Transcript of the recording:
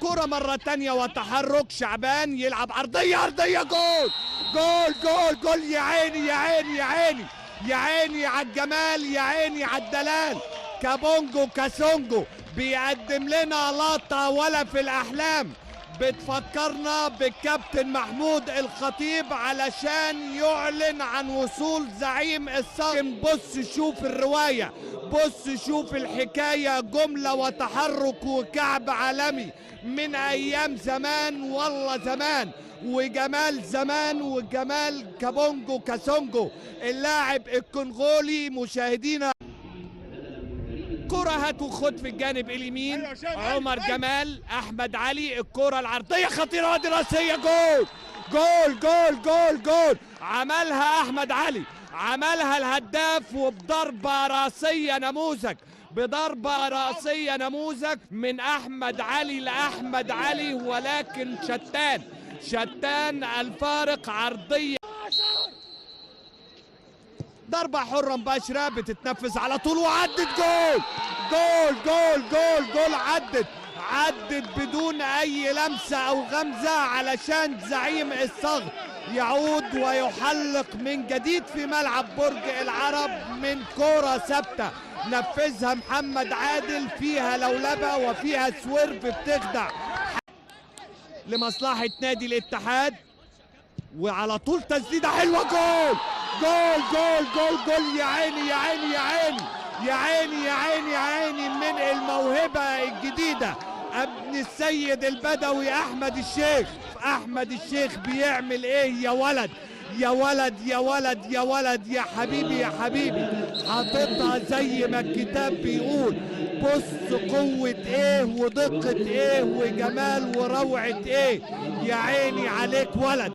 كرة مرة تانية وتحرك شعبان يلعب عرضية جول جول جول جول. يا عيني يا عيني يا عيني يا عيني على الجمال، يا عيني على الدلال. كابونجو كاسونجو بيقدم لنا لقطة ولا في الأحلام، بتفكرنا بالكابتن محمود الخطيب علشان يعلن عن وصول زعيم الصقم. بص شوف الرواية، بص شوف الحكاية، جملة وتحرك وكعب عالمي من أيام زمان والله زمان، وجمال زمان وجمال كابونجو كاسونجو اللاعب الكونغولي. مشاهدينا كرة هات وخد في الجانب اليمين، عمر جمال احمد علي، الكرة العرضية خطيرة دراسية، جول جول جول جول جول. عملها احمد علي، عملها الهداف، وبضربة راسية نموذج، بضربة راسية نموذج من احمد علي لاحمد علي، ولكن شتان الفارق. عرضية ضربة حرة مباشرة بتتنفذ على طول وعدت، جول جول جول جول جول. عدت بدون اي لمسة او غمزة علشان زعيم الصقر يعود ويحلق من جديد في ملعب برج العرب من كرة ثابتة نفذها محمد عادل، فيها لولبة وفيها سويرف بتخدع لمصلحة نادي الاتحاد، وعلى طول تسديدة حلوة، جول جول جول جول جول. يا عيني يا عيني يا عيني يا عيني يا عيني يا عيني من الموهبة الجديدة ابن السيد البدوي احمد الشيخ بيعمل ايه يا ولد يا ولد يا ولد يا ولد يا حبيبي يا حبيبي، حاططها زي ما الكتاب بيقول. بص قوة ايه ودقة ايه وجمال وروعة ايه، يا عيني عليك ولد.